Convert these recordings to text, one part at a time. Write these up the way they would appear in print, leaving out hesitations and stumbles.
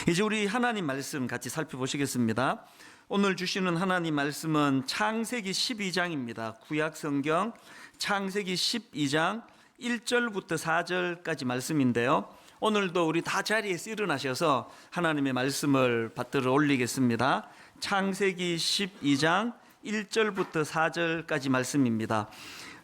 이제 우리 하나님 말씀 같이 살펴보시겠습니다. 오늘 주시는 하나님 말씀은 창세기 12장입니다. 구약 성경 창세기 12장 1절부터 4절까지 말씀인데요. 오늘도 우리 다 자리에서 일어나셔서 하나님의 말씀을 받들어 올리겠습니다. 창세기 12장 1절부터 4절까지 말씀입니다.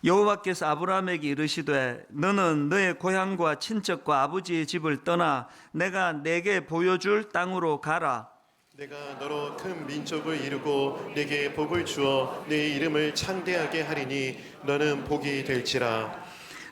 여호와께서 아브라함에게 이르시되 너는 너의 고향과 친척과 아버지의 집을 떠나 내가 내게 보여줄 땅으로 가라. 내가 너로 큰 민족을 이루고 내게 복을 주어 내 이름을 창대하게 하리니 너는 복이 될지라.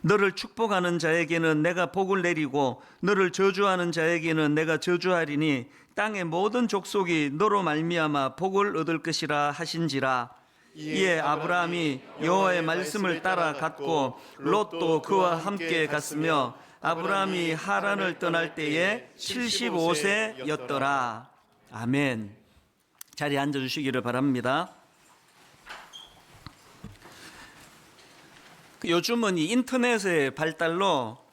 너를 축복하는 자에게는 내가 복을 내리고 너를 저주하는 자에게는 내가 저주하리니 땅의 모든 족속이 너로 말미암아 복을 얻을 것이라 하신지라. 이에 아브라함이 여호와의 말씀을 따라 갔고 롯도 그와 함께 갔으며 아브라함이 하란을 떠날 때에 75세였더라. 아멘. 자리에 앉아주시기를 바랍니다. 요즘은 이 인터넷의 발달로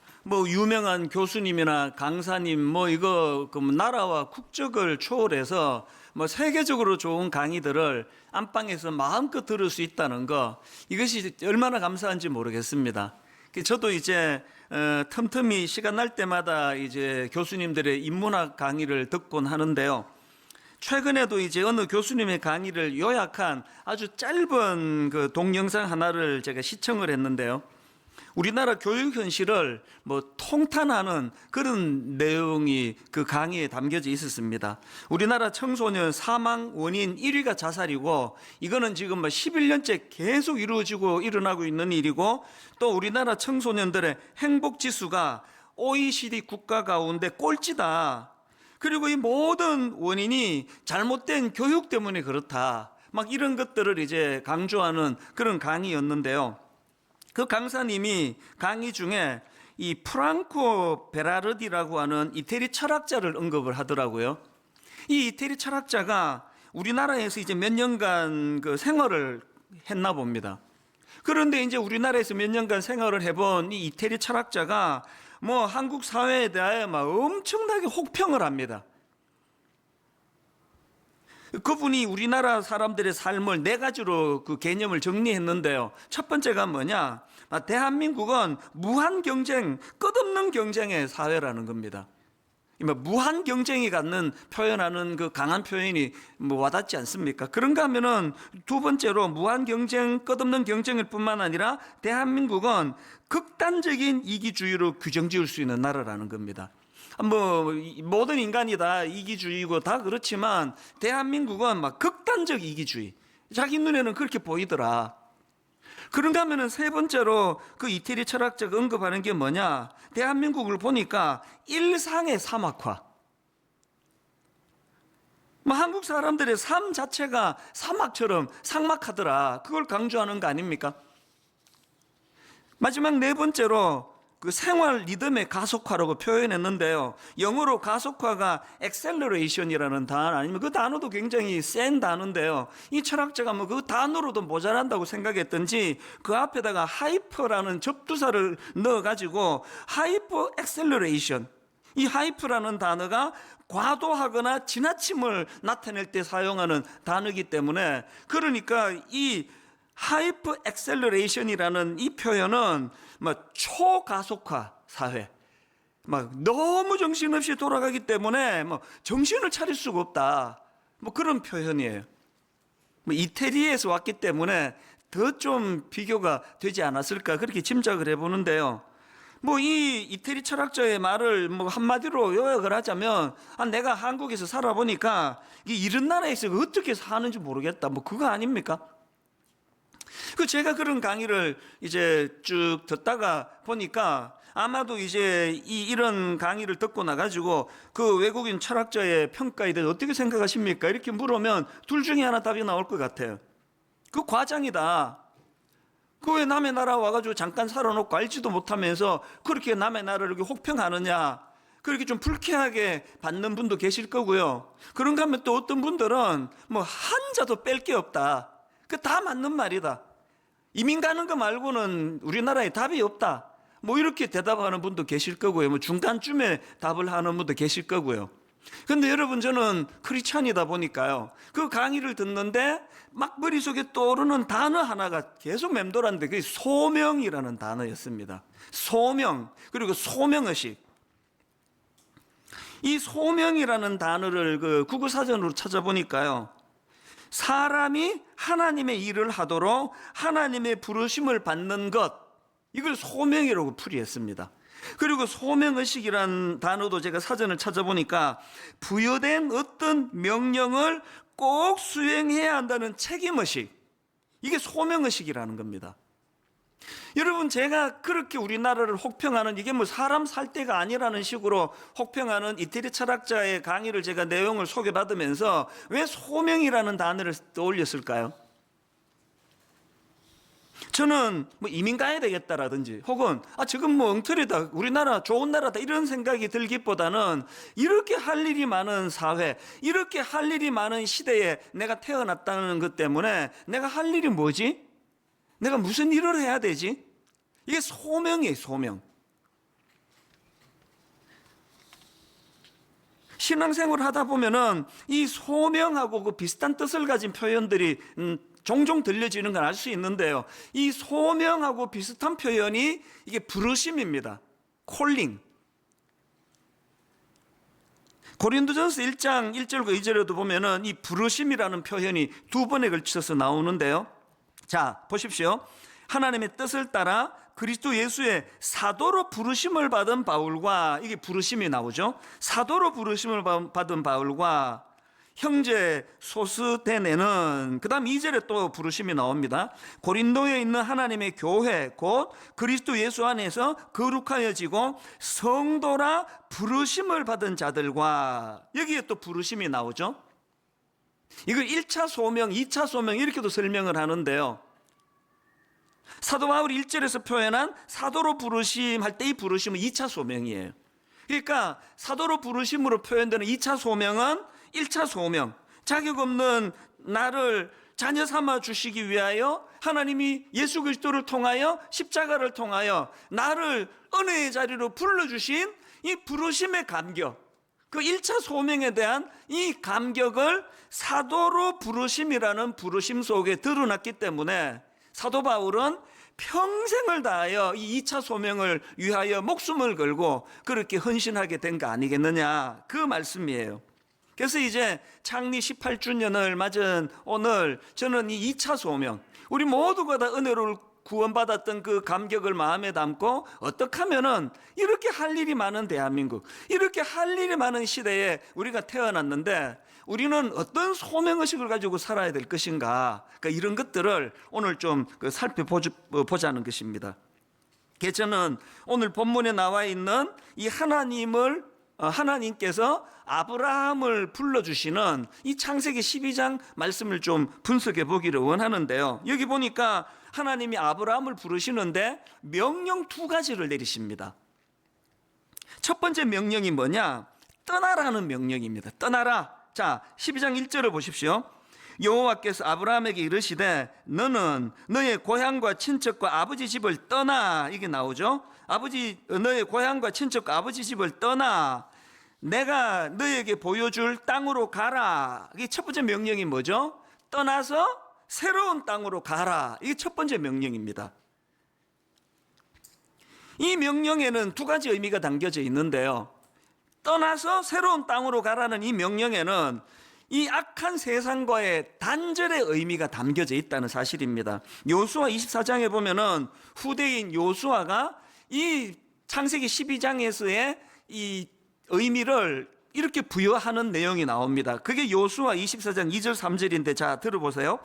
유명한 교수님이나 강사님 이거 나라와 국적을 초월해서 세계적으로 좋은 강의들을 안방에서 마음껏 들을 수 있다는 거, 이것이 얼마나 감사한지 모르겠습니다. 저도 이제 틈틈이 시간 날 때마다 이제 교수님들의 인문학 강의를 듣곤 하는데요. 최근에도 이제 어느 교수님의 강의를 요약한 아주 짧은 그 동영상 하나를 제가 시청을 했는데요. 우리나라 교육 현실을 통탄하는 그런 내용이 그 강의에 담겨져 있었습니다. 우리나라 청소년 사망 원인 1위가 자살이고, 이거는 지금 11년째 계속 이루어지고 일어나고 있는 일이고, 또 우리나라 청소년들의 행복 지수가 OECD 국가 가운데 꼴찌다. 그리고 이 모든 원인이 잘못된 교육 때문에 그렇다. 이런 것들을 이제 강조하는 그런 강의였는데요. 그 강사님이 강의 중에 이 프랑코 베라르디라고 하는 이태리 철학자를 언급을 하더라고요. 이 이태리 철학자가 우리나라에서 이제 몇 년간 그 생활을 했나 봅니다. 그런데 이제 우리나라에서 몇 년간 생활을 해본 이 이태리 철학자가 한국 사회에 대하여 엄청나게 혹평을 합니다. 그분이 우리나라 사람들의 삶을 네 가지로 그 개념을 정리했는데요. 첫 번째가 뭐냐? 대한민국은 무한 경쟁, 끝없는 경쟁의 사회라는 겁니다. 무한 경쟁이 갖는 표현하는 그 강한 표현이 와닿지 않습니까? 그런가 하면은 두 번째로 무한 경쟁, 끝없는 경쟁일 뿐만 아니라 대한민국은 극단적인 이기주의로 규정 지을 수 있는 나라라는 겁니다. 모든 인간이 다 이기주의고 다 그렇지만 대한민국은 극단적 이기주의. 자기 눈에는 그렇게 보이더라. 그런가 하면은 세 번째로 그 이태리 철학자가 언급하는 게 뭐냐? 대한민국을 보니까 일상의 사막화. 한국 사람들의 삶 자체가 사막처럼 삭막하더라. 그걸 강조하는 거 아닙니까? 마지막 네 번째로 그 생활 리듬의 가속화라고 표현했는데요. 영어로 가속화가 acceleration이라는 단어 아니면 그 단어도 굉장히 센 단어인데요. 이 철학자가 그 단어로도 모자란다고 생각했던지 그 앞에다가 하이퍼라는 접두사를 넣어가지고 하이퍼 액셀러레이션, 이 하이퍼라는 단어가 과도하거나 지나침을 나타낼 때 사용하는 단어이기 때문에, 그러니까 이 하이퍼 액셀러레이션이라는 이 표현은 초가속화 사회, 너무 정신없이 돌아가기 때문에 정신을 차릴 수가 없다, 그런 표현이에요. 이태리에서 왔기 때문에 더 좀 비교가 되지 않았을까, 그렇게 짐작을 해보는데요. 이 이태리 철학자의 말을 한마디로 요약을 하자면, 내가 한국에서 살아보니까 이런 나라에서 어떻게 사는지 모르겠다, 그거 아닙니까? 제가 그런 강의를 이제 쭉 듣다가 보니까 아마도 이제 이런 강의를 듣고 나가지고 그 외국인 철학자의 평가에 대해서 어떻게 생각하십니까? 이렇게 물으면 둘 중에 하나 답이 나올 것 같아요. 그 과장이다. 그 왜 남의 나라 와가지고 잠깐 살아놓고 알지도 못하면서 그렇게 남의 나라를 이렇게 혹평하느냐. 그렇게 좀 불쾌하게 받는 분도 계실 거고요. 그런가 하면 또 어떤 분들은 한자도 뺄 게 없다. 그 다 맞는 말이다. 이민 가는 거 말고는 우리나라에 답이 없다. 이렇게 대답하는 분도 계실 거고요. 중간쯤에 답을 하는 분도 계실 거고요. 근데 여러분, 저는 크리스찬이다 보니까요, 그 강의를 듣는데 막 머릿속에 떠오르는 단어 하나가 계속 맴돌았는데 그게 소명이라는 단어였습니다. 소명, 그리고 소명의식. 이 소명이라는 단어를 그 국어사전으로 찾아보니까요, 사람이 하나님의 일을 하도록 하나님의 부르심을 받는 것, 이걸 소명이라고 풀이했습니다. 그리고 소명의식이라는 단어도 제가 사전을 찾아보니까 부여된 어떤 명령을 꼭 수행해야 한다는 책임의식, 이게 소명의식이라는 겁니다. 여러분, 제가 그렇게 우리나라를 혹평하는, 이게 뭐 사람 살 때가 아니라는 식으로 혹평하는 이태리 철학자의 강의를 제가 내용을 소개받으면서 왜 소명이라는 단어를 떠올렸을까요? 저는 뭐 이민 가야 되겠다라든지 혹은 지금 뭐 엉터리다, 우리나라 좋은 나라다, 이런 생각이 들기보다는 이렇게 할 일이 많은 사회, 이렇게 할 일이 많은 시대에 내가 태어났다는 것 때문에 내가 할 일이 뭐지? 내가 무슨 일을 해야 되지? 이게 소명이에요, 소명. 신앙생활을 하다 보면은 이 소명하고 그 비슷한 뜻을 가진 표현들이 종종 들려지는 걸 알 수 있는데요, 이 소명하고 비슷한 표현이 이게 부르심입니다. 콜링. 고린도전서 1장 1절과 2절에도 보면은 이 부르심이라는 표현이 두 번에 걸쳐서 나오는데요, 자 보십시오. 하나님의 뜻을 따라 그리스도 예수의 사도로 부르심을 받은 바울과, 이게 부르심이 나오죠. 사도로 부르심을 받은 바울과 형제 소스데네는, 그 다음 2절에 또 부르심이 나옵니다. 고린도에 있는 하나님의 교회 곧 그리스도 예수 안에서 거룩하여지고 성도라 부르심을 받은 자들과, 여기에 또 부르심이 나오죠. 이걸 1차 소명, 2차 소명 이렇게도 설명을 하는데요, 사도 바울이 1절에서 표현한 사도로 부르심 할 때 이 부르심은 2차 소명이에요. 그러니까 사도로 부르심으로 표현되는 2차 소명은 1차 소명, 자격 없는 나를 자녀 삼아 주시기 위하여 하나님이 예수 그리스도를 통하여 십자가를 통하여 나를 은혜의 자리로 불러주신 이 부르심의 감격, 그 1차 소명에 대한 이 감격을 사도로 부르심이라는 부르심 속에 드러났기 때문에 사도 바울은 평생을 다하여 이 2차 소명을 위하여 목숨을 걸고 그렇게 헌신하게 된 거 아니겠느냐, 그 말씀이에요. 그래서 이제 창리 18주년을 맞은 오늘 저는 이 2차 소명, 우리 모두가 다 은혜를 구원받았던 그 감격을 마음에 담고 어떻게 하면은 이렇게 할 일이 많은 대한민국, 이렇게 할 일이 많은 시대에 우리가 태어났는데 우리는 어떤 소명의식을 가지고 살아야 될 것인가, 그러니까 이런 것들을 오늘 좀 살펴보자는 것입니다. 그래서 저는 오늘 본문에 나와 있는 이 하나님께서 아브라함을 불러주시는 이 창세기 12장 말씀을 좀 분석해 보기를 원하는데요, 여기 보니까 하나님이 아브라함을 부르시는데 명령 두 가지를 내리십니다. 첫 번째 명령이 뭐냐? 떠나라는 명령입니다. 떠나라. 자, 12장 1절을 보십시오. 여호와께서 아브라함에게 이르시되 너는 너의 고향과 친척과 아버지 집을 떠나, 이게 나오죠. 너의 고향과 친척과 아버지 집을 떠나 내가 너에게 보여줄 땅으로 가라. 이게 첫 번째 명령이 뭐죠? 떠나서 새로운 땅으로 가라. 이게 첫 번째 명령입니다. 이 명령에는 두 가지 의미가 담겨져 있는데요, 떠나서 새로운 땅으로 가라는 이 명령에는 이 악한 세상과의 단절의 의미가 담겨져 있다는 사실입니다. 요수아 24장에 보면은 후대인 요수아가 이 창세기 12장에서의 이 의미를 이렇게 부여하는 내용이 나옵니다. 그게 요수아 24장 2절 3절인데 자 들어보세요.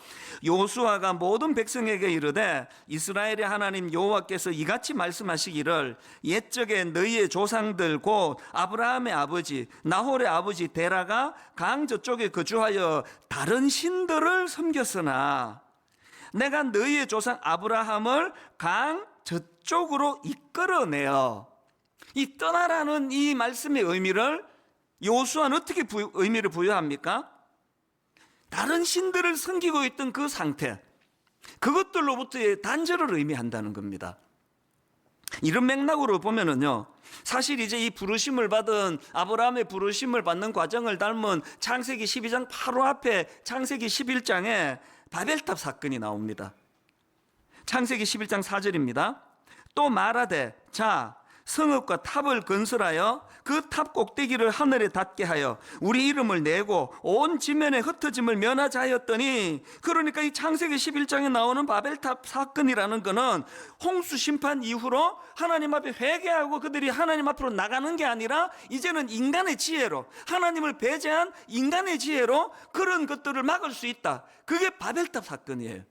요수아가 모든 백성에게 이르되 이스라엘의 하나님 여호와께서 이같이 말씀하시기를 옛적에 너희의 조상들 곧 아브라함의 아버지 나홀의 아버지 데라가 강 저쪽에 거주하여 다른 신들을 섬겼으나 내가 너희의 조상 아브라함을 강 저쪽으로 이끌어내어, 이 떠나라는 이 말씀의 의미를 요수아는 어떻게 의미를 부여합니까? 다른 신들을 섬기고 있던 그 상태, 그것들로부터의 단절을 의미한다는 겁니다. 이런 맥락으로 보면은요, 사실 이제 이 부르심을 받은 아브라함의 부르심을 받는 과정을 닮은 창세기 12장 바로 앞에 창세기 11장에 바벨탑 사건이 나옵니다. 창세기 11장 4절입니다. 또 말하되 자 성읍과 탑을 건설하여 그 탑 꼭대기를 하늘에 닿게 하여 우리 이름을 내고 온 지면에 흩어짐을 면하자 하였더니, 그러니까 이 창세기 11장에 나오는 바벨탑 사건이라는 것은 홍수 심판 이후로 하나님 앞에 회개하고 그들이 하나님 앞으로 나가는 게 아니라 이제는 인간의 지혜로, 하나님을 배제한 인간의 지혜로 그런 것들을 막을 수 있다. 그게 바벨탑 사건이에요.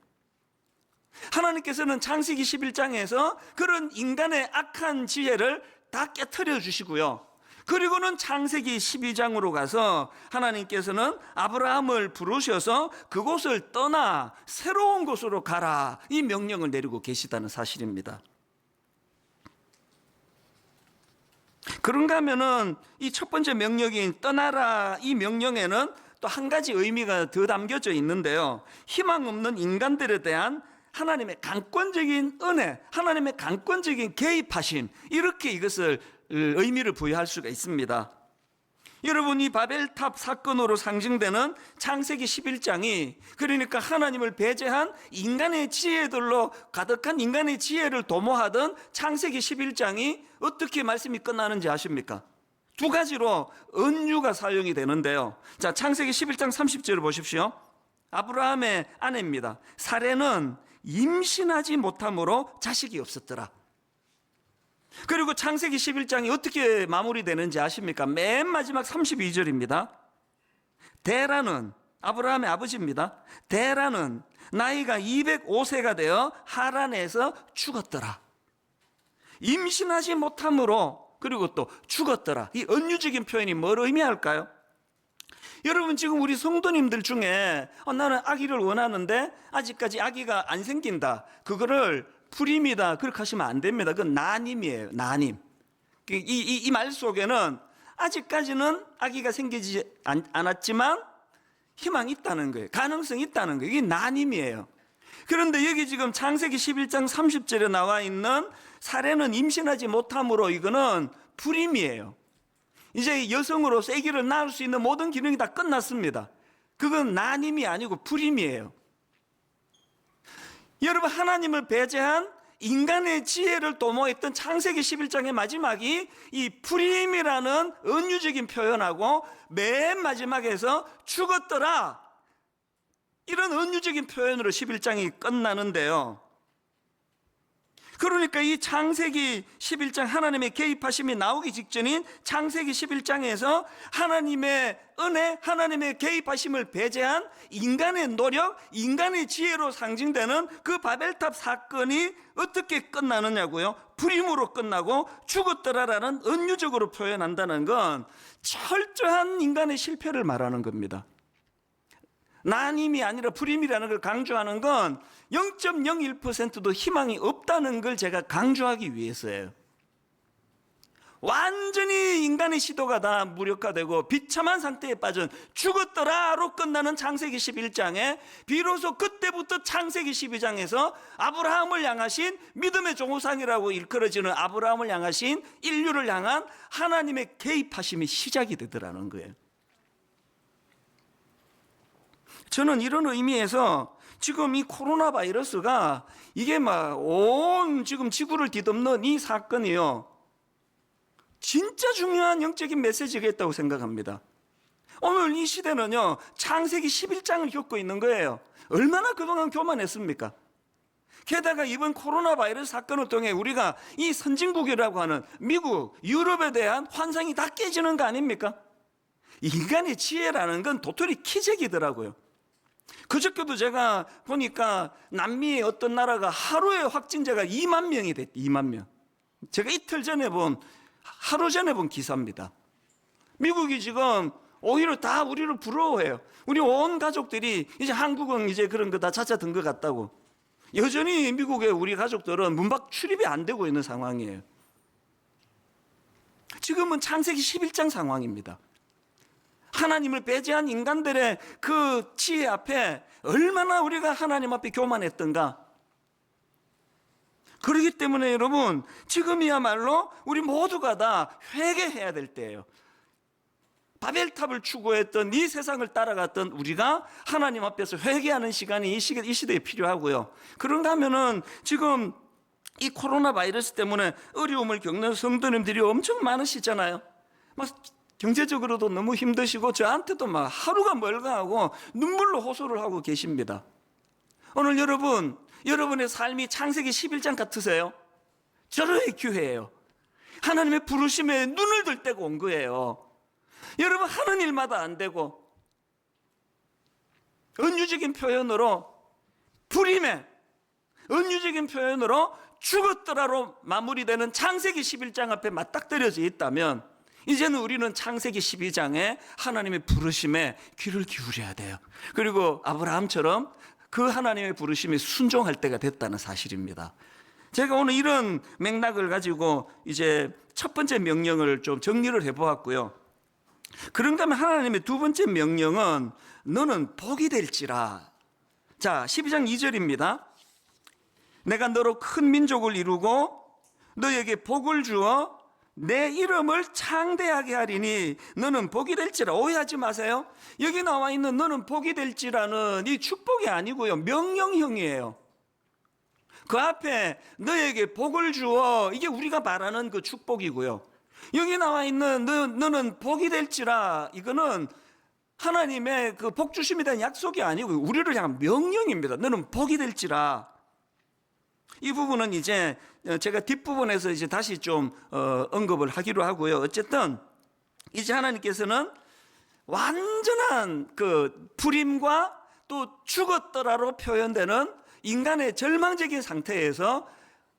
하나님께서는 창세기 11장에서 그런 인간의 악한 지혜를 다 깨트려 주시고요, 그리고는 창세기 12장으로 가서 하나님께서는 아브라함을 부르셔서 그곳을 떠나 새로운 곳으로 가라, 이 명령을 내리고 계시다는 사실입니다. 그런가 하면은 이 첫 번째 명령인 떠나라, 이 명령에는 또 한 가지 의미가 더 담겨져 있는데요, 희망 없는 인간들에 대한 하나님의 강권적인 은혜, 하나님의 강권적인 개입하심, 이렇게 이것을 의미를 부여할 수가 있습니다. 여러분, 이 바벨탑 사건으로 상징되는 창세기 11장이 그러니까 하나님을 배제한 인간의 지혜들로 가득한 인간의 지혜를 도모하던 창세기 11장이 어떻게 말씀이 끝나는지 아십니까? 두 가지로 은유가 사용이 되는데요. 자, 창세기 11장 30절을 보십시오. 아브라함의 아내입니다. 사레는 임신하지 못함으로 자식이 없었더라. 그리고 창세기 11장이 어떻게 마무리되는지 아십니까? 맨 마지막 32절입니다. 데라는, 아브라함의 아버지입니다. 데라는 나이가 205세가 되어 하란에서 죽었더라. 임신하지 못함으로, 그리고 또 죽었더라. 이 은유적인 표현이 뭘 의미할까요? 여러분, 지금 우리 성도님들 중에 나는 아기를 원하는데 아직까지 아기가 안 생긴다, 그거를 불임이다, 그렇게 하시면 안 됩니다. 그건 나님이에요. 나님. 이 말 속에는 아직까지는 아기가 생기지 않았지만 희망이 있다는 거예요. 가능성이 있다는 거예요. 이게 나님이에요. 그런데 여기 지금 창세기 11장 30절에 나와 있는 사례는 임신하지 못함으로, 이거는 불임이에요. 이제 여성으로서 아기를 낳을 수 있는 모든 기능이 다 끝났습니다. 그건 나님이 아니고 불임이에요. 여러분, 하나님을 배제한 인간의 지혜를 도모했던 창세기 11장의 마지막이 이 불임이라는 은유적인 표현하고 맨 마지막에서 죽었더라, 이런 은유적인 표현으로 11장이 끝나는데요. 그러니까 이 창세기 11장 하나님의 개입하심이 나오기 직전인 창세기 11장에서 하나님의 은혜, 하나님의 개입하심을 배제한 인간의 노력, 인간의 지혜로 상징되는 그 바벨탑 사건이 어떻게 끝나느냐고요? 불임으로 끝나고 죽었더라라는 은유적으로 표현한다는 건 철저한 인간의 실패를 말하는 겁니다. 나님이 아니라 불임이라는 걸 강조하는 건 0.01%도 희망이 없다는 걸 제가 강조하기 위해서예요. 완전히 인간의 시도가 다 무력화되고 비참한 상태에 빠진 죽었더라로 끝나는 창세기 11장에 비로소 그때부터 창세기 12장에서 아브라함을 향하신 믿음의 조상이라고 일컬어지는 아브라함을 향하신 인류를 향한 하나님의 개입하심이 시작이 되더라는 거예요. 저는 이런 의미에서 지금 이 코로나 바이러스가 이게 막 온 지금 지구를 뒤덮는 이 사건이요, 진짜 중요한 영적인 메시지가 있다고 생각합니다. 오늘 이 시대는요, 창세기 11장을 겪고 있는 거예요. 얼마나 그동안 교만했습니까? 게다가 이번 코로나 바이러스 사건을 통해 우리가 이 선진국이라고 하는 미국, 유럽에 대한 환상이 다 깨지는 거 아닙니까? 인간의 지혜라는 건 도토리 키재기더라고요. 그저께도 제가 보니까 남미의 어떤 나라가 하루에 확진자가 2만 명이 됐대. 2만 명. 제가 이틀 전에 하루 전에 본 기사입니다. 미국이 지금 오히려 다 우리를 부러워해요. 우리 온 가족들이 이제 한국은 이제 그런 거 다 잦아든 것 같다고. 여전히 미국의 우리 가족들은 문 밖 출입이 안 되고 있는 상황이에요. 지금은 창세기 11장 상황입니다. 하나님을 배제한 인간들의 그 지혜 앞에 얼마나 우리가 하나님 앞에 교만했던가. 그렇기 때문에 여러분, 지금이야말로 우리 모두가 다 회개해야 될 때예요. 바벨탑을 추구했던 이 세상을 따라갔던 우리가 하나님 앞에서 회개하는 시간이 이 시대에 필요하고요. 그런가 하면은 지금 이 코로나 바이러스 때문에 어려움을 겪는 성도님들이 엄청 많으시잖아요. 막 경제적으로도 너무 힘드시고 저한테도 막 하루가 멀가하고 눈물로 호소를 하고 계십니다. 오늘 여러분의 삶이 창세기 11장 같으세요? 저러의 기회예요. 하나님의 부르심에 눈을 들 때가 온 거예요. 여러분, 하는 일마다 안 되고 은유적인 표현으로 불임에, 은유적인 표현으로 죽었더라로 마무리되는 창세기 11장 앞에 맞닥뜨려져 있다면 이제는 우리는 창세기 12장에 하나님의 부르심에 귀를 기울여야 돼요. 그리고 아브라함처럼 그 하나님의 부르심에 순종할 때가 됐다는 사실입니다. 제가 오늘 이런 맥락을 가지고 이제 첫 번째 명령을 좀 정리를 해보았고요. 그런가 하면 하나님의 두 번째 명령은 너는 복이 될지라. 자, 12장 2절입니다. 내가 너로 큰 민족을 이루고 너에게 복을 주어 내 이름을 창대하게 하리니 너는 복이 될지라. 오해하지 마세요. 여기 나와 있는 너는 복이 될지라는 이 축복이 아니고요, 명령형이에요. 그 앞에 너에게 복을 주어, 이게 우리가 말하는 그 축복이고요. 여기 나와 있는 너는 복이 될지라, 이거는 하나님의 그 복 주심에 대한 약속이 아니고 우리를 향한 명령입니다. 너는 복이 될지라. 이 부분은 이제 제가 뒷부분에서 이제 다시 좀 언급을 하기로 하고요. 어쨌든 이제 하나님께서는 완전한 그 불임과 또 죽었더라로 표현되는 인간의 절망적인 상태에서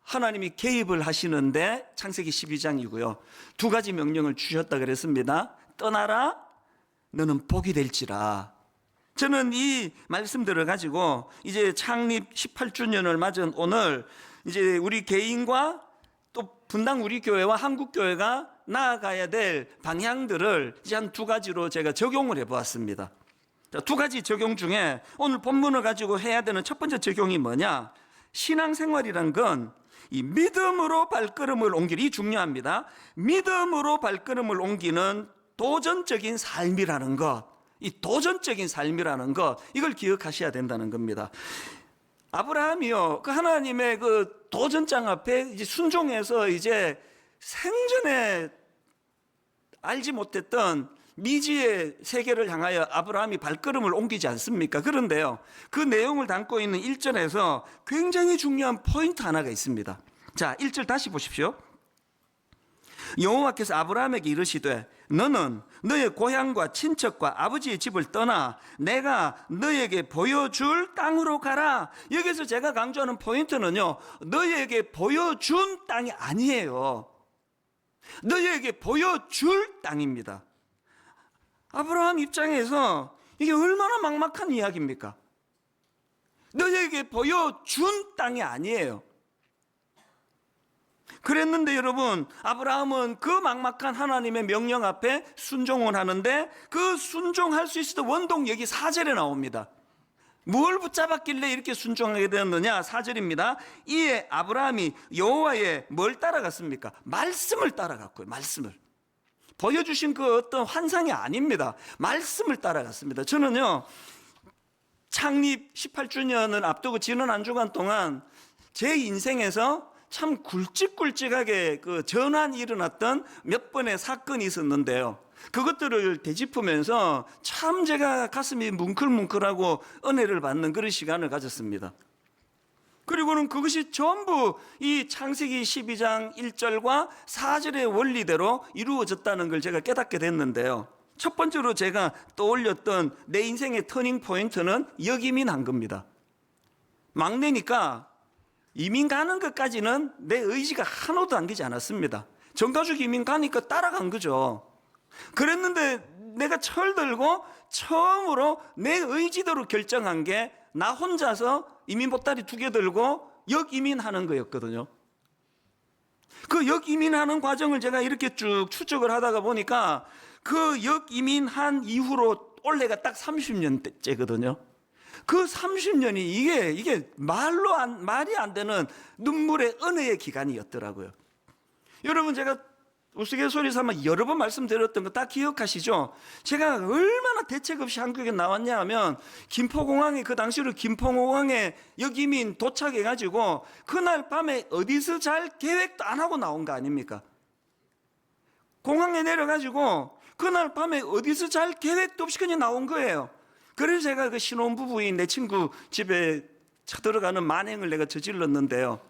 하나님이 개입을 하시는데 창세기 12장이고요. 두 가지 명령을 주셨다 그랬습니다. 떠나라, 너는 복이 될지라. 저는 이 말씀들을 가지고 이제 창립 18주년을 맞은 오늘 이제 우리 개인과 또 분당 우리 교회와 한국 교회가 나아가야 될 방향들을 이제 한 두 가지로 제가 적용을 해보았습니다. 두 가지 적용 중에 오늘 본문을 가지고 해야 되는 첫 번째 적용이 뭐냐? 신앙생활이란 건 이 믿음으로 발걸음을 옮기는, 이 중요합니다. 믿음으로 발걸음을 옮기는 도전적인 삶이라는 것, 이 도전적인 삶이라는 것, 이걸 기억하셔야 된다는 겁니다. 아브라함이요, 그 하나님의 그 도전장 앞에 이제 순종해서 이제 생전에 알지 못했던 미지의 세계를 향하여 아브라함이 발걸음을 옮기지 않습니까? 그런데요, 그 내용을 담고 있는 1절에서 굉장히 중요한 포인트 하나가 있습니다. 자, 1절 다시 보십시오. 여호와께서 아브라함에게 이르시되 너는 너의 고향과 친척과 아버지의 집을 떠나 내가 너에게 보여줄 땅으로 가라. 여기서 제가 강조하는 포인트는요, 너에게 보여준 땅이 아니에요. 너에게 보여줄 땅입니다. 아브라함 입장에서 이게 얼마나 막막한 이야기입니까? 너에게 보여준 땅이 아니에요. 그랬는데 여러분, 아브라함은 그 막막한 하나님의 명령 앞에 순종을 하는데 그 순종할 수 있었던 원동, 여기 4절에 나옵니다. 뭘 붙잡았길래 이렇게 순종하게 되었느냐? 4절입니다. 이에 아브라함이 여호와의 뭘 따라갔습니까? 말씀을 따라갔고요. 말씀을. 보여주신 그 어떤 환상이 아닙니다. 말씀을 따라갔습니다. 저는요, 창립 18주년을 앞두고 지난 한 주간 동안 제 인생에서 참 굵직굵직하게 그 전환이 일어났던 몇 번의 사건이 있었는데요, 그것들을 되짚으면서 참 제가 가슴이 뭉클뭉클하고 은혜를 받는 그런 시간을 가졌습니다. 그리고는 그것이 전부 이 창세기 12장 1절과 4절의 원리대로 이루어졌다는 걸 제가 깨닫게 됐는데요, 첫 번째로 제가 떠올렸던 내 인생의 터닝 포인트는 역이민한 겁니다. 막내니까 이민 가는 것까지는 내 의지가 하나도 안기지 않았습니다. 전가족 이민 가니까 따라간 거죠. 그랬는데 내가 철들고 처음으로 내 의지대로 결정한 게 나 혼자서 이민 보따리 2개 들고 역이민하는 거였거든요. 그 역이민하는 과정을 제가 이렇게 쭉 추적을 하다가 보니까 그 역이민한 이후로 올해가 딱 30년째거든요. 그 30년이 이게 말이 안 되는 눈물의 은혜의 기간이었더라고요. 여러분, 제가 우스갯소리 삼아 여러 번 말씀드렸던 거 다 기억하시죠? 제가 얼마나 대책 없이 한국에 나왔냐 하면 김포공항에, 그 당시로 김포공항에 역이민 도착해가지고 그날 밤에 어디서 잘 계획도 안 하고 나온 거 아닙니까? 공항에 내려가지고 그날 밤에 어디서 잘 계획도 없이 그냥 나온 거예요. 그래서 제가 그 신혼부부인 내 친구 집에 쳐들어가는 만행을 내가 저질렀는데요.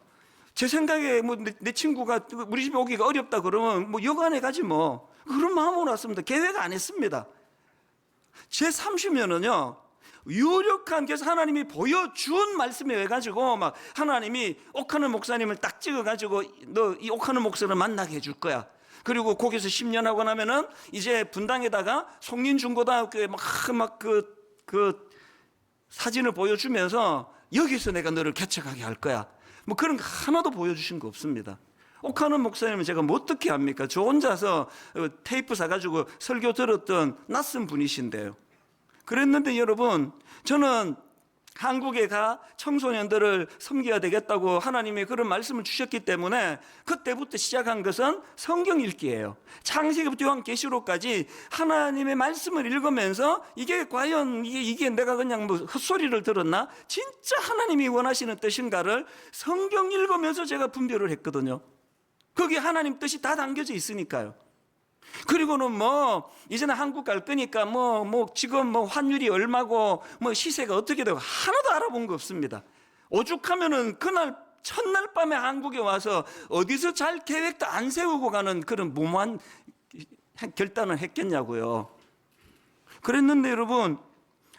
제 생각에 뭐 내 친구가 우리 집에 오기가 어렵다 그러면 뭐 여관에 가지 뭐, 그런 마음으로 왔습니다. 계획 안 했습니다. 제 30년은요 유력한, 그래서 하나님이 보여준 말씀에 의해 가지고 막 하나님이 옥하는 목사님을 딱 찍어 가지고 너 이 옥하는 목사를 만나게 해줄 거야. 그리고 거기서 10년 하고 나면은 이제 분당에다가 송린중고등학교에 그 사진을 보여주면서 여기서 내가 너를 개척하게 할 거야. 뭐 그런 거 하나도 보여주신 거 없습니다. 옥하는 목사님은 제가 뭐 어떻게 합니까? 저 혼자서 테이프 사가지고 설교 들었던 낯선 분이신데요. 그랬는데 여러분, 저는 한국에 가 청소년들을 섬겨야 되겠다고 하나님이 그런 말씀을 주셨기 때문에 그때부터 시작한 것은 성경 읽기예요. 창세기부터 요한계시록까지 하나님의 말씀을 읽으면서 이게 과연 이게 내가 그냥 뭐 헛소리를 들었나? 진짜 하나님이 원하시는 뜻인가를 성경 읽으면서 제가 분별을 했거든요. 거기에 하나님 뜻이 다 담겨져 있으니까요. 그리고는 뭐 이제는 한국 갈 거니까 지금 뭐 환율이 얼마고 뭐 시세가 어떻게 되고 하나도 알아본 거 없습니다. 오죽하면은 그날 첫날 밤에 한국에 와서 어디서 잘 계획도 안 세우고 가는 그런 무모한 결단을 했겠냐고요. 그랬는데 여러분,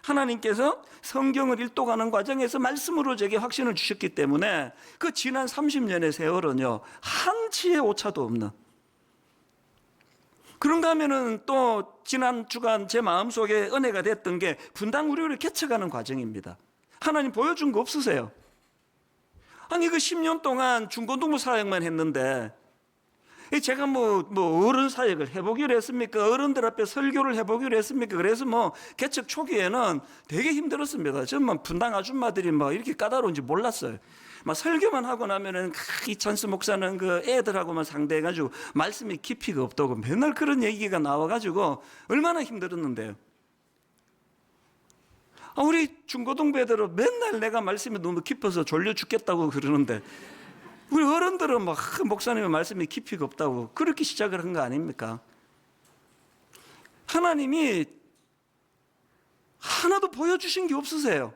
하나님께서 성경을 읽도가는 과정에서 말씀으로 제게 확신을 주셨기 때문에 그 지난 30년의 세월은요 한치의 오차도 없는, 그런가 하면은 또 지난 주간 제 마음속에 은혜가 됐던 게 분당 우리를 개척하는 과정입니다. 하나님 보여준 거 없으세요? 아니 그 10년 동안 중고등부 사역만 했는데 제가 뭐 어른 사역을 해보기로 했습니까? 어른들 앞에 설교를 해보기로 했습니까? 그래서 뭐 개척 초기에는 되게 힘들었습니다. 저는 분당 아줌마들이 뭐 이렇게 까다로운지 몰랐어요. 막 설교만 하고 나면은 이찬수 목사는 그 애들하고만 상대해가지고 말씀이 깊이가 없다고 맨날 그런 얘기가 나와가지고 얼마나 힘들었는데요. 우리 중고등부 애들은 맨날 내가 말씀이 너무 깊어서 졸려 죽겠다고 그러는데 우리 어른들은 막 목사님의 말씀이 깊이가 없다고 그렇게 시작을 한 거 아닙니까? 하나님이 하나도 보여주신 게 없으세요.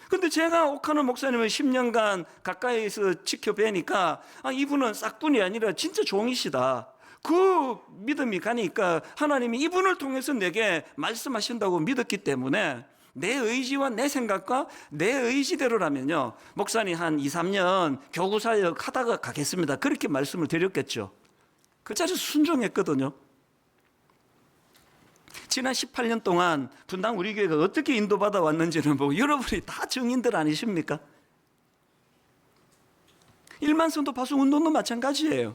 근데 제가 옥하는 목사님을 10년간 가까이서 지켜뵈니까 이분은 싹뿐이 아니라 진짜 종이시다. 그 믿음이 가니까 하나님이 이분을 통해서 내게 말씀하신다고 믿었기 때문에 내 의지와 내 생각과 내 의지대로라면요 목사님 한 2, 3년 교구사역 하다가 가겠습니다. 그렇게 말씀을 드렸겠죠. 그 자리에서 순종했거든요. 지난 18년 동안 분당 우리 교회가 어떻게 인도받아 왔는지는 뭐 여러분이 다 증인들 아니십니까? 1만 성도 파송 운동도 마찬가지예요.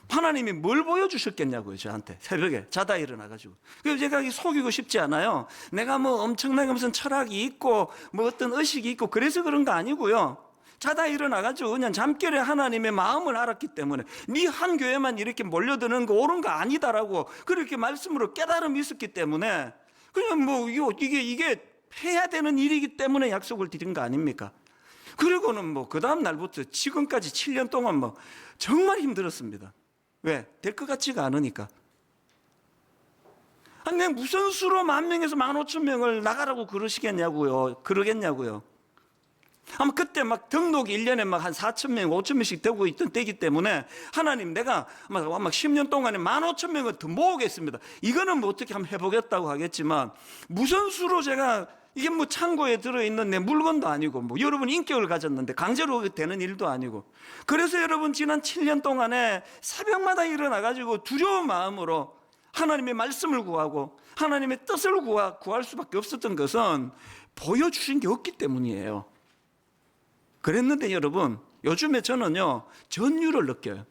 하나님이 뭘 보여주셨겠냐고요, 저한테. 새벽에 자다 일어나가지고. 그래서 제가 속이고 싶지 않아요. 내가 뭐 엄청나게 무슨 철학이 있고 뭐 어떤 의식이 있고 그래서 그런 거 아니고요. 자다 일어나가지고 그냥 잠결에 하나님의 마음을 알았기 때문에 네 한 교회만 이렇게 몰려드는 거 옳은 거 아니다라고 그렇게 말씀으로 깨달음이 있었기 때문에 그냥 뭐 이게 해야 되는 일이기 때문에 약속을 드린 거 아닙니까? 그리고는 뭐 그 다음 날부터 지금까지 7년 동안 뭐 정말 힘들었습니다. 왜? 될 것 같지가 않으니까. 내가 무슨 수로 10,000명에서 15,000명을 나가라고 그러겠냐고요. 아마 그때 막 등록이 1년에 막 한 4,000명, 5,000명씩 되고 있던 때이기 때문에 하나님 내가 막 10년 동안에 15,000명을 더 모으겠습니다. 이거는 뭐 어떻게 한번 해보겠다고 하겠지만 무슨 수로 제가 이게 뭐 창고에 들어있는 내 물건도 아니고 뭐 여러분 인격을 가졌는데 강제로 되는 일도 아니고 그래서 여러분 지난 7년 동안에 새벽마다 일어나가지고 두려운 마음으로 하나님의 말씀을 구하고 하나님의 뜻을 구할 수밖에 없었던 것은 보여주신 게 없기 때문이에요. 그랬는데 여러분 요즘에 저는요 전율을 느껴요.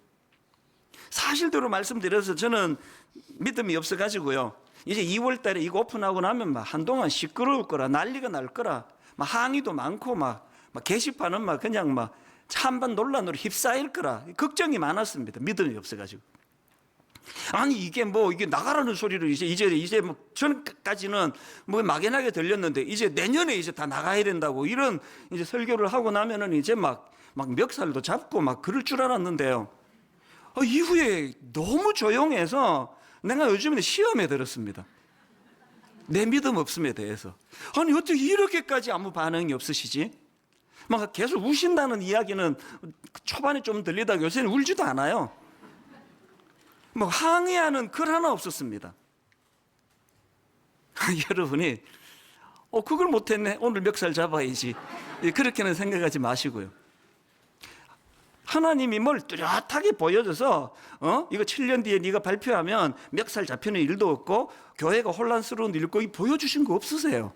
사실대로 말씀드려서 저는 믿음이 없어가지고요 이제 2월 달에 이거 오픈하고 나면 막 한동안 시끄러울 거라, 난리가 날 거라, 막 항의도 많고 막 게시판은 막 그냥 막 찬반 논란으로 휩싸일 거라 걱정이 많았습니다. 믿음이 없어가지고. 아니 이게 나가라는 소리를 이제 뭐 전까지는 뭐 막연하게 들렸는데 이제 내년에 이제 다 나가야 된다고 이런 이제 설교를 하고 나면은 이제 막 멱살도 잡고 막 그럴 줄 알았는데요. 이후에 너무 조용해서 내가 요즘에 시험에 들었습니다. 내 믿음 없음에 대해서. 아니 어떻게 이렇게까지 아무 반응이 없으시지? 막 계속 우신다는 이야기는 초반에 좀 들리다가 요새는 울지도 않아요. 뭐 항의하는 글 하나 없었습니다. 여러분이 그걸 못했네, 오늘 멱살 잡아야지, 그렇게는 생각하지 마시고요. 하나님이 뭘 뚜렷하게 보여줘서 이거 7년 뒤에 네가 발표하면 멱살 잡히는 일도 없고 교회가 혼란스러운 일도 없고 보여주신 거 없으세요.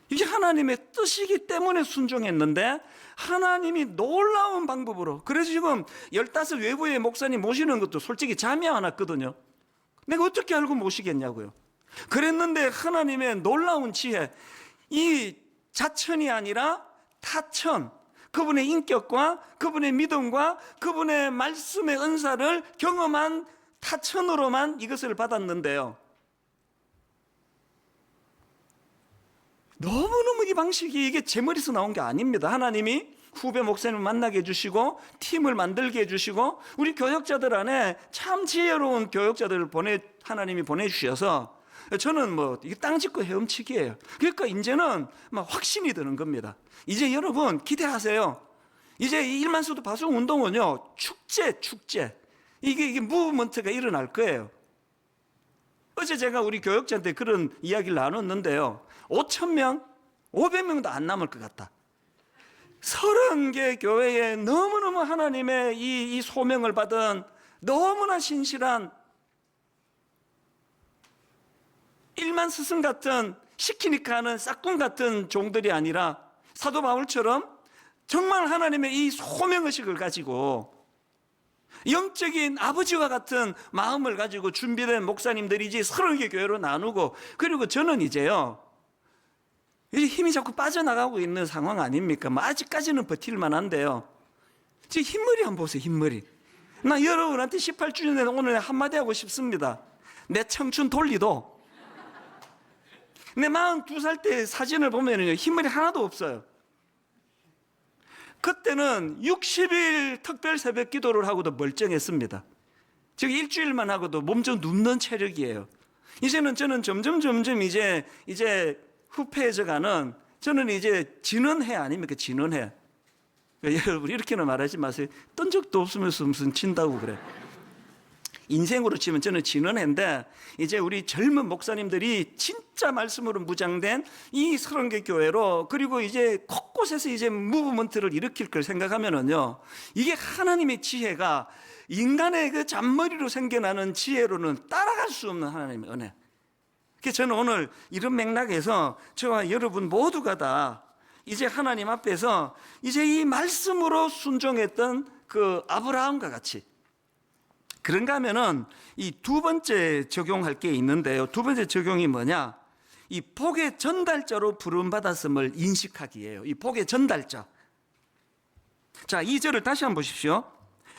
이게 하나님의 뜻이기 때문에 순종했는데 하나님이 놀라운 방법으로, 그래서 지금 15 외부의 목사님 모시는 것도 솔직히 잠이 안 왔거든요. 내가 어떻게 알고 모시겠냐고요. 그랬는데 하나님의 놀라운 지혜, 이 자천이 아니라 타천, 그분의 인격과 그분의 믿음과 그분의 말씀의 은사를 경험한 타천으로만 이것을 받았는데요, 너무너무 이 방식이 이게 제 머리에서 나온 게 아닙니다. 하나님이 후배 목사님을 만나게 해주시고 팀을 만들게 해주시고 우리 교역자들 안에 참 지혜로운 교역자들을 하나님이 보내주셔서 저는 이게 땅 짚고 헤엄치기예요. 그러니까 이제는 막 확신이 드는 겁니다. 이제 여러분 기대하세요. 이제 이 1만 수도 파송 운동은요, 축제. 이게 무브먼트가 일어날 거예요. 어제 제가 우리 교역자한테 그런 이야기를 나눴는데요, 5,000명, 500명도 안 남을 것 같다. 30개 교회에 너무너무 하나님의 이 소명을 받은 너무나 신실한 1만 스승 같은 시키니까 하는 싹군 같은 종들이 아니라 사도 바울처럼 정말 하나님의 이 소명의식을 가지고 영적인 아버지와 같은 마음을 가지고 준비된 목사님들이 이제 30개 교회로 나누고, 그리고 저는 이제요, 이제 힘이 자꾸 빠져나가고 있는 상황 아닙니까? 아직까지는 버틸만 한데요, 지금 흰머리 한번 보세요. 흰머리. 나 여러분한테 18주년에 오늘 한마디 하고 싶습니다. 내 청춘 돌리도 내 42살 때 사진을 보면요, 흰머리 하나도 없어요. 그때는 60일 특별 새벽 기도를 하고도 멀쩡했습니다. 즉 일주일만 하고도 몸 좀 눕는 체력이에요. 이제는 저는 점점 이제 후패해져가는, 저는 이제 진언해 아닙니까? 진언해. 여러분 이렇게는 말하지 마세요. 떤 적도 없으면서 무슨 친다고 그래. 인생으로 치면 저는 진언해인데, 이제 우리 젊은 목사님들이 진짜 말씀으로 무장된 이 30개 교회로, 그리고 이제 곳곳에서 이제 무브먼트를 일으킬 걸 생각하면은요, 이게 하나님의 지혜가 인간의 그 잔머리로 생겨나는 지혜로는 따라갈 수 없는 하나님의 은혜. 그래서 저는 오늘 이런 맥락에서 저와 여러분 모두가 다 이제 하나님 앞에서 이제 이 말씀으로 순종했던 그 아브라함과 같이, 그런가 하면은 이 두 번째 적용할 게 있는데요, 두 번째 적용이 뭐냐, 이 복의 전달자로 부름받았음을 인식하기예요. 이 복의 전달자. 자, 2절을 다시 한번 보십시오.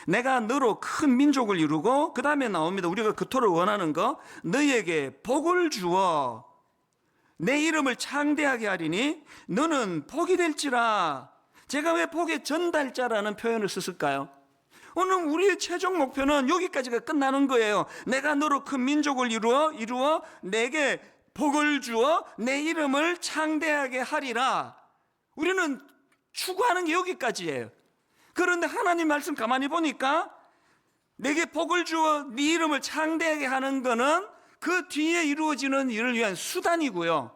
내가 너로 큰 민족을 이루고, 그 다음에 나옵니다. 우리가 그토록 원하는 거, 너희에게 복을 주어 내 이름을 창대하게 하리니 너는 복이 될지라. 제가 왜 복의 전달자라는 표현을 썼을까요? 오늘 우리의 최종 목표는 여기까지가 끝나는 거예요. 내가 너로 큰 민족을 이루어 내게 복을 주어 내 이름을 창대하게 하리라. 우리는 추구하는 게 여기까지예요. 그런데 하나님 말씀 가만히 보니까 내게 복을 주어 네 이름을 창대하게 하는 거는 그 뒤에 이루어지는 일을 위한 수단이고요,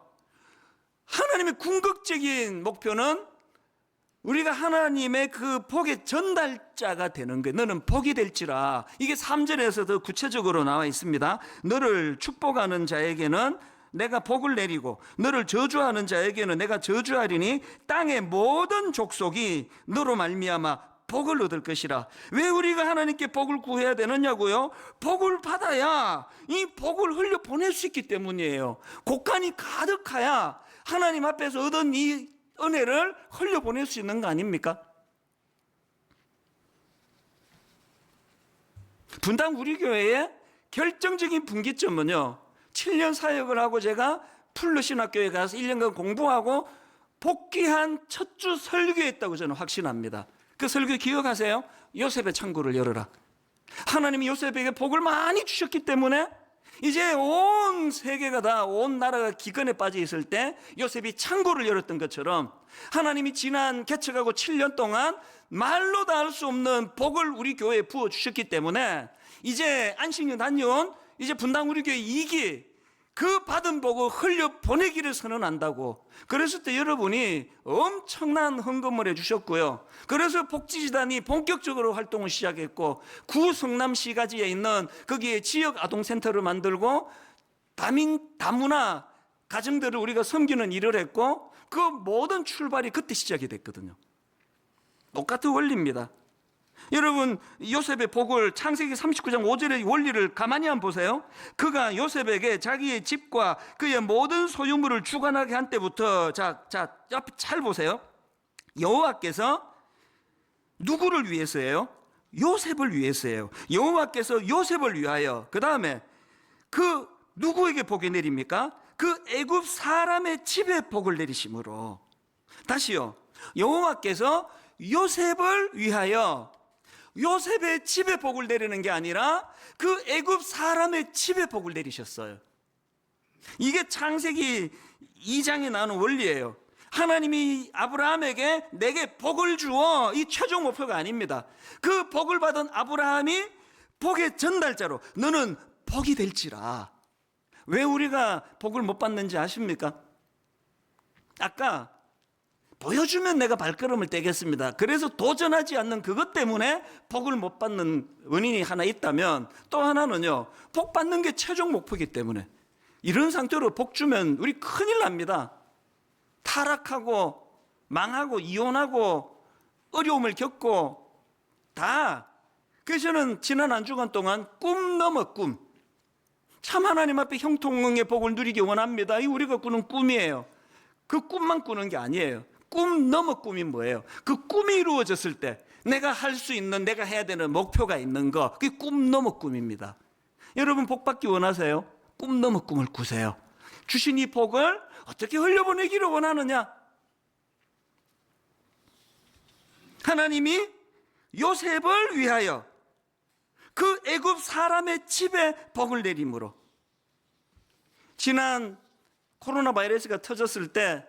하나님의 궁극적인 목표는 우리가 하나님의 그 복의 전달자가 되는 거예요. 너는 복이 될지라. 이게 3절에서 더 구체적으로 나와 있습니다. 너를 축복하는 자에게는 내가 복을 내리고 너를 저주하는 자에게는 내가 저주하리니 땅의 모든 족속이 너로 말미암아 복을 얻을 것이라. 왜 우리가 하나님께 복을 구해야 되느냐고요? 복을 받아야 이 복을 흘려 보낼 수 있기 때문이에요. 곡간이 가득해야 하나님 앞에서 얻은 이 은혜를 흘려 보낼 수 있는 거 아닙니까? 분당 우리 교회의 결정적인 분기점은요, 7년 사역을 하고 제가 풀르신학교에 가서 1년간 공부하고 복귀한 첫 주 설교했다고 저는 확신합니다. 그 설교 기억하세요? 요셉의 창고를 열어라. 하나님이 요셉에게 복을 많이 주셨기 때문에 이제 온 세계가 다, 온 나라가 기근에 빠져 있을 때 요셉이 창고를 열었던 것처럼 하나님이 지난 개척하고 7년 동안 말로 다 할 수 없는 복을 우리 교회에 부어주셨기 때문에 이제 안식년 다녀온 이제 분당 우리 교회 2기 그 받은 복을 흘려 보내기를 선언한다고. 그랬을 때 여러분이 엄청난 헌금을 해주셨고요. 그래서 복지재단이 본격적으로 활동을 시작했고, 구성남시가지에 있는 거기에 지역 아동센터를 만들고 다문화 가정들을 우리가 섬기는 일을 했고, 그 모든 출발이 그때 시작이 됐거든요. 똑같은 원리입니다. 여러분, 요셉의 복을 창세기 39장 5절의 원리를 가만히 한번 보세요. 그가 요셉에게 자기의 집과 그의 모든 소유물을 주관하게 한 때부터, 옆에 잘 보세요. 여호와께서 누구를 위해서예요? 요셉을 위해서예요. 여호와께서 요셉을 위하여, 그 다음에 그 누구에게 복이 내립니까? 그 애굽 사람의 집에 복을 내리심으로. 다시요. 여호와께서 요셉을 위하여 요셉의 집에 복을 내리는 게 아니라 그 애굽 사람의 집에 복을 내리셨어요. 이게 창세기 2장에 나오는 원리예요. 하나님이 아브라함에게 내게 복을 주어, 이 최종 목표가 아닙니다. 그 복을 받은 아브라함이 복의 전달자로 너는 복이 될지라. 왜 우리가 복을 못 받는지 아십니까? 아까 보여주면 내가 발걸음을 떼겠습니다. 그래서 도전하지 않는 그것 때문에 복을 못 받는 원인이 하나 있다면, 또 하나는요, 복 받는 게 최종 목표이기 때문에. 이런 상태로 복 주면 우리 큰일 납니다. 타락하고 망하고 이혼하고 어려움을 겪고 다. 그래서 저는 지난 한 주간 동안 꿈 넘어 꿈, 참 하나님 앞에 형통의 복을 누리기 원합니다. 이 우리가 꾸는 꿈이에요. 그 꿈만 꾸는 게 아니에요. 꿈 넘어 꿈이 뭐예요? 그 꿈이 이루어졌을 때 내가 할 수 있는, 내가 해야 되는 목표가 있는 거, 그게 꿈 넘어 꿈입니다. 여러분 복 받기 원하세요? 꿈 넘어 꿈을 꾸세요. 주신 이 복을 어떻게 흘려보내기를 원하느냐? 하나님이 요셉을 위하여 그 애굽 사람의 집에 복을 내림으로. 지난 코로나 바이러스가 터졌을 때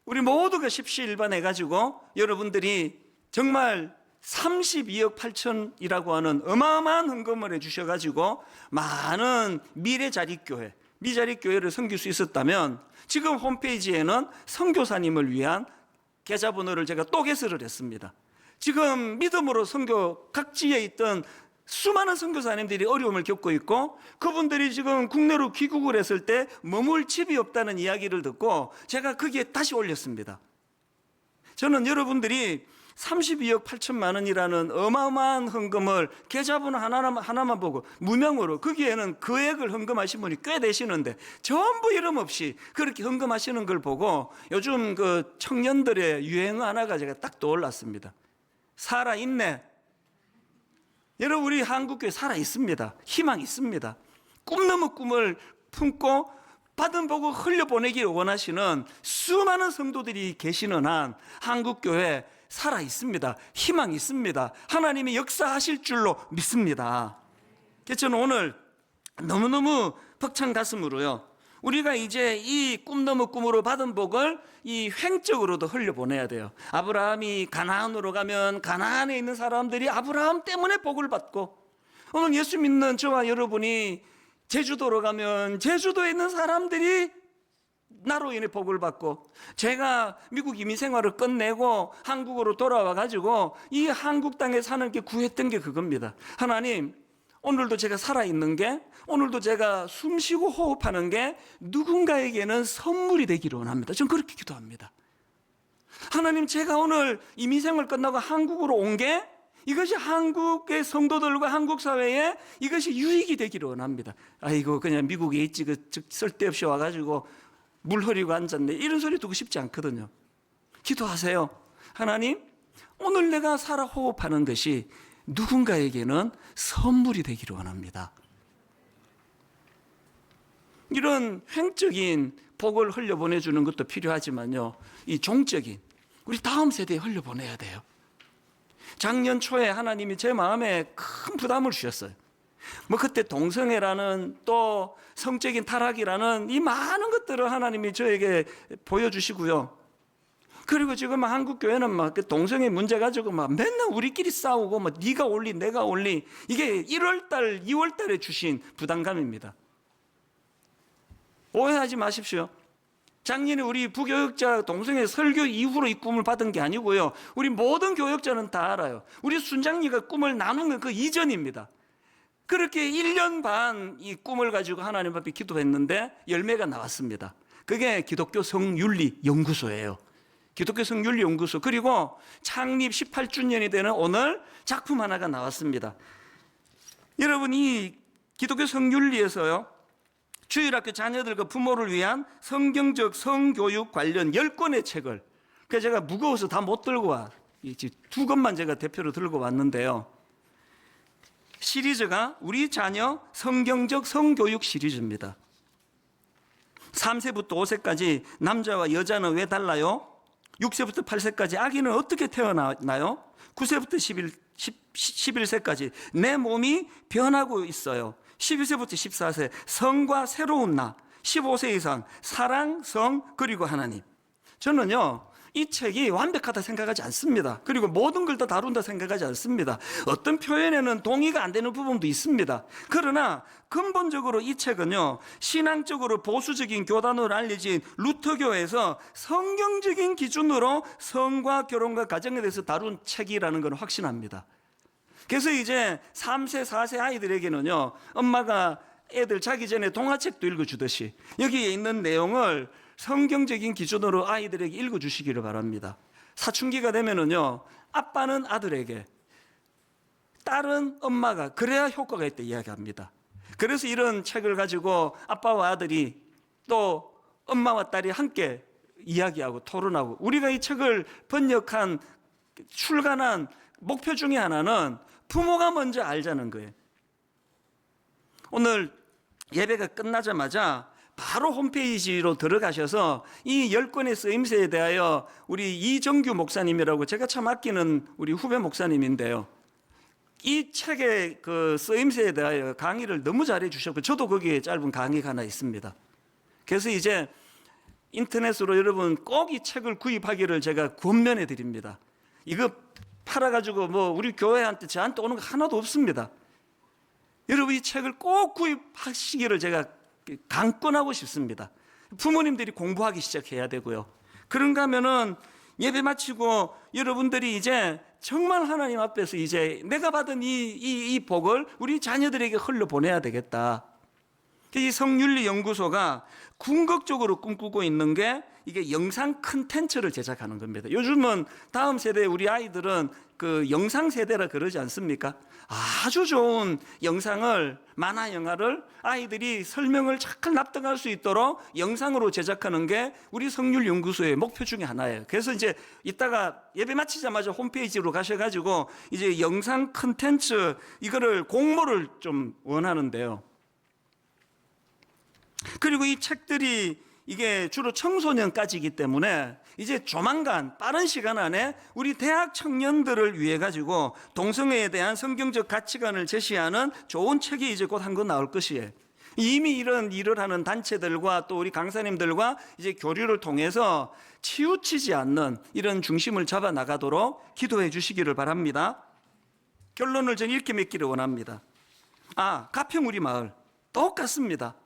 우리 모두가 십시일반해가지고 여러분들이 정말 32억 8천이라고 하는 어마어마한 헌금을 해주셔가지고 많은 미래자립교회, 미자립교회를 섬길 수 있었다면, 지금 홈페이지에는 선교사님을 위한 계좌번호를 제가 또 개설을 했습니다. 지금 믿음으로 선교 각지에 있던 수많은 선교사님들이 어려움을 겪고 있고, 그분들이 지금 국내로 귀국을 했을 때 머물 집이 없다는 이야기를 듣고 제가 거기에 다시 올렸습니다. 저는 여러분들이 32억 8천만 원이라는 어마어마한 헌금을 계좌번호 하나만 보고 무명으로, 거기에는 금액을 헌금하신 분이 꽤 되시는데 전부 이름 없이 그렇게 헌금하시는 걸 보고 요즘 그 청년들의 유행 하나가 제가 딱 떠올랐습니다. 살아있네. 여러분, 우리 한국교회 살아있습니다. 희망 있습니다. 꿈 넘은 꿈을 품고 받은 복을 흘려보내기를 원하시는 수많은 성도들이 계시는 한 한국교회 살아있습니다. 희망 있습니다. 하나님이 역사하실 줄로 믿습니다. 그래서 저는 오늘 너무너무 벅찬 가슴으로요, 우리가 이제 이 꿈 넘은 꿈으로 받은 복을 이 횡적으로도 흘려보내야 돼요. 아브라함이 가나안으로 가면 가나안에 있는 사람들이 아브라함 때문에 복을 받고, 오늘 예수 믿는 저와 여러분이 제주도로 가면 제주도에 있는 사람들이 나로 인해 복을 받고, 제가 미국 이민 생활을 끝내고 한국으로 돌아와 가지고 이 한국 땅에 사는 게 구했던 게 그겁니다. 하나님, 오늘도 제가 살아있는 게, 오늘도 제가 숨쉬고 호흡하는 게 누군가에게는 선물이 되기를 원합니다. 저는 그렇게 기도합니다. 하나님, 제가 오늘 이민생활 끝나고 한국으로 온 게 이것이 한국의 성도들과 한국 사회에 이것이 유익이 되기를 원합니다. 아이고 그냥 미국에 있지 쓸데없이 와가지고 물 흐리고 앉았네, 이런 소리 듣고 싶지 않거든요. 기도하세요. 하나님, 오늘 내가 살아 호흡하는 것이 누군가에게는 선물이 되기를 원합니다. 이런 횡적인 복을 흘려보내주는 것도 필요하지만요, 이 종적인 우리 다음 세대에 흘려보내야 돼요. 작년 초에 하나님이 제 마음에 큰 부담을 주셨어요. 뭐 그때 동성애라는 또 성적인 타락이라는 이 많은 것들을 하나님이 저에게 보여주시고요. 그리고 지금 한국 교회는 막 동성애 문제 가지고 막 맨날 우리끼리 싸우고 막 네가 올리 내가 올리, 이게 1월달 2월달에 주신 부담감입니다. 오해하지 마십시오. 작년에 우리 부교역자 동성애 설교 이후로 이 꿈을 받은 게 아니고요, 우리 모든 교역자는 다 알아요. 우리 순장님과 꿈을 나눈 건 그 이전입니다. 그렇게 1년 반 이 꿈을 가지고 하나님 앞에 기도했는데 열매가 나왔습니다. 그게 기독교 성윤리 연구소예요. 기독교 성윤리 연구소. 그리고 창립 18주년이 되는 오늘 작품 하나가 나왔습니다. 여러분, 이 기독교 성윤리에서요, 주일학교 자녀들과 부모를 위한 성경적 성교육 관련 10권의 책을, 그래서 제가 무거워서 다 못 들고 와, 2권만 제가 대표로 들고 왔는데요, 시리즈가 우리 자녀 성경적 성교육 시리즈입니다. 3세부터 5세까지 남자와 여자는 왜 달라요? 6세부터 8세까지 아기는 어떻게 태어나요? 9세부터 11세까지 내 몸이 변하고 있어요. 12세부터 14세 성과 새로운 나, 15세 이상 사랑, 성, 그리고 하나님. 저는요, 이 책이 완벽하다 생각하지 않습니다. 그리고 모든 걸 다 다룬다 생각하지 않습니다. 어떤 표현에는 동의가 안 되는 부분도 있습니다. 그러나 근본적으로 이 책은요, 신앙적으로 보수적인 교단으로 알려진 루터교에서 성경적인 기준으로 성과 결혼과 가정에 대해서 다룬 책이라는 걸 확신합니다. 그래서 이제 3세, 4세 아이들에게는요, 엄마가 애들 자기 전에 동화책도 읽어주듯이 여기에 있는 내용을 성경적인 기준으로 아이들에게 읽어주시기를 바랍니다. 사춘기가 되면은요, 아빠는 아들에게, 딸은 엄마가, 그래야 효과가 있다 이야기합니다. 그래서 이런 책을 가지고 아빠와 아들이 또 엄마와 딸이 함께 이야기하고 토론하고, 우리가 이 책을 번역한 출간한 목표 중에 하나는 부모가 먼저 알자는 거예요. 오늘 예배가 끝나자마자 바로 홈페이지로 들어가셔서 이 10권의 쓰임새에 대하여 우리 이정규 목사님이라고 제가 참 아끼는 우리 후배 목사님인데요, 이 책의 그 쓰임새에 대하여 강의를 너무 잘해 주셨고, 저도 거기에 짧은 강의가 하나 있습니다. 그래서 이제 인터넷으로 여러분 꼭 이 책을 구입하기를 제가 권면해 드립니다. 이거 팔아가지고 뭐 우리 교회한테 저한테 오는 거 하나도 없습니다. 여러분 이 책을 꼭 구입하시기를 제가 강권하고 싶습니다. 부모님들이 공부하기 시작해야 되고요. 그런가 하면은 예배 마치고 여러분들이 이제 정말 하나님 앞에서 이제 내가 받은 이 복을 우리 자녀들에게 흘려보내야 되겠다. 이 성윤리 연구소가 궁극적으로 꿈꾸고 있는 게 이게 영상 콘텐츠를 제작하는 겁니다. 요즘은 다음 세대 우리 아이들은 그 영상 세대라 그러지 않습니까? 아주 좋은 영상을, 만화 영화를 아이들이 설명을 잘 납득할 수 있도록 영상으로 제작하는 게 우리 성윤리 연구소의 목표 중에 하나예요. 그래서 이제 이따가 예배 마치자마자 홈페이지로 가셔가지고 이제 영상 콘텐츠 이거를 공모를 좀 원하는데요. 그리고 이 책들이 이게 주로 청소년까지이기 때문에 이제 조만간 빠른 시간 안에 우리 대학 청년들을 위해 가지고 동성애에 대한 성경적 가치관을 제시하는 좋은 책이 이제 곧 한 권 나올 것이에요. 이미 이런 일을 하는 단체들과 또 우리 강사님들과 이제 교류를 통해서 치우치지 않는 이런 중심을 잡아 나가도록 기도해 주시기를 바랍니다. 결론을 전 이렇게 맺기를 원합니다. 가평 우리 마을 똑같습니다.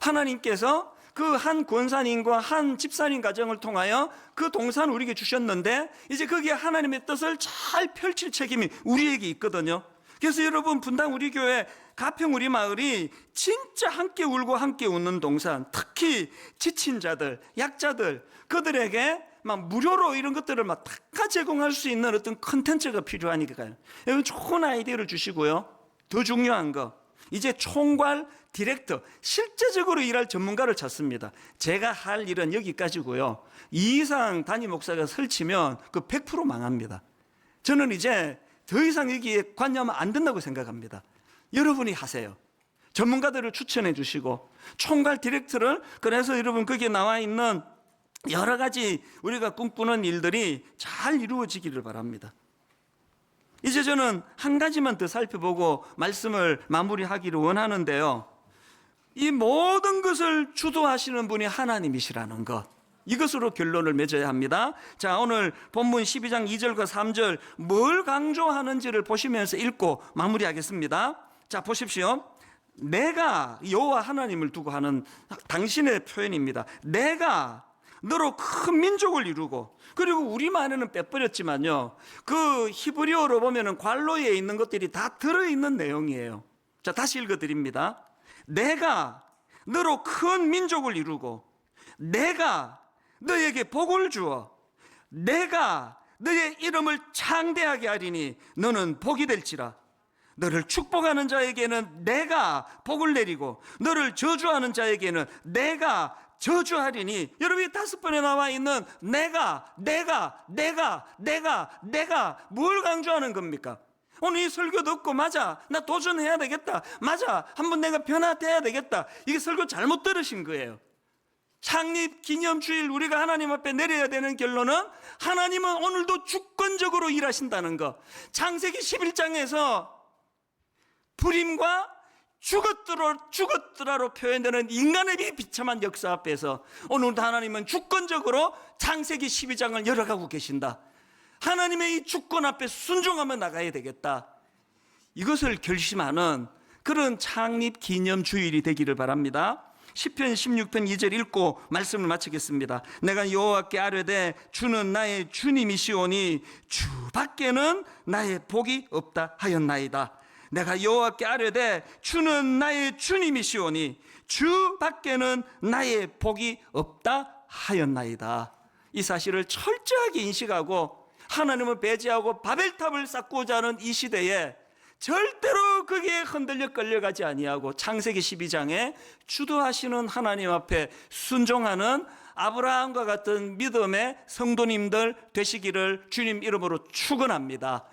하나님께서 그 한 권사님과 한 집사님 가정을 통하여 그 동산을 우리에게 주셨는데 이제 거기에 하나님의 뜻을 잘 펼칠 책임이 우리에게 있거든요. 그래서 여러분 분당 우리 교회 가평 우리 마을이 진짜 함께 울고 함께 웃는 동산, 특히 지친 자들, 약자들, 그들에게 막 무료로 이런 것들을 막 다 제공할 수 있는 어떤 컨텐츠가 필요하니까요. 여러분 좋은 아이디어를 주시고요. 더 중요한 거, 이제 총괄 디렉터, 실제적으로 일할 전문가를 찾습니다. 제가 할 일은 여기까지고요. 이 이상 담임 목사가 설치면 그 100% 망합니다. 저는 이제 더 이상 여기에 관여하면 안 된다고 생각합니다. 여러분이 하세요. 전문가들을 추천해 주시고 총괄 디렉터를, 그래서 여러분 거기에 나와 있는 여러 가지 우리가 꿈꾸는 일들이 잘 이루어지기를 바랍니다. 이제 저는 한 가지만 더 살펴보고 말씀을 마무리하기를 원하는데요. 이 모든 것을 주도하시는 분이 하나님이시라는 것, 이것으로 결론을 맺어야 합니다. 자, 오늘 본문 12장 2절과 3절 뭘 강조하는지를 보시면서 읽고 마무리하겠습니다. 자, 보십시오. 내가, 여호와 하나님을 두고 하는 당신의 표현입니다. 내가 너로 큰 민족을 이루고, 그리고 우리말에는 빼버렸지만요, 그 히브리어로 보면은 관로에 있는 것들이 다 들어있는 내용이에요. 자, 다시 읽어드립니다. 내가 너로 큰 민족을 이루고, 내가 너에게 복을 주어, 내가 너의 이름을 창대하게 하리니 너는 복이 될지라. 너를 축복하는 자에게는 내가 복을 내리고, 너를 저주하는 자에게는 내가 저주하리니. 여러분이 5번에 나와 있는 내가 뭘 강조하는 겁니까? 오늘 이 설교 듣고, 맞아, 나 도전해야 되겠다, 맞아, 한번 내가 변화돼야 되겠다, 이게 설교 잘못 들으신 거예요. 창립 기념주일 우리가 하나님 앞에 내려야 되는 결론은, 하나님은 오늘도 주권적으로 일하신다는 거. 창세기 11장에서 불임과 죽었더라로 표현되는 인간의 비참한 역사 앞에서 오늘도 하나님은 주권적으로 창세기 12장을 열어가고 계신다. 하나님의 이 주권 앞에 순종하며 나가야 되겠다. 이것을 결심하는 그런 창립 기념 주일이 되기를 바랍니다. 시편 16편 2절 읽고 말씀을 마치겠습니다. 내가 여호와께 아뢰되 주는 나의 주님이시오니 주 밖에는 나의 복이 없다 하였나이다. 내가 여호와께 아뢰되 주는 나의 주님이시오니 주 밖에는 나의 복이 없다 하였나이다. 이 사실을 철저하게 인식하고 하나님을 배제하고 바벨탑을 쌓고자 하는 이 시대에 절대로 거기에 흔들려 끌려가지 아니하고 창세기 12장에 주도하시는 하나님 앞에 순종하는 아브라함과 같은 믿음의 성도님들 되시기를 주님 이름으로 축원합니다.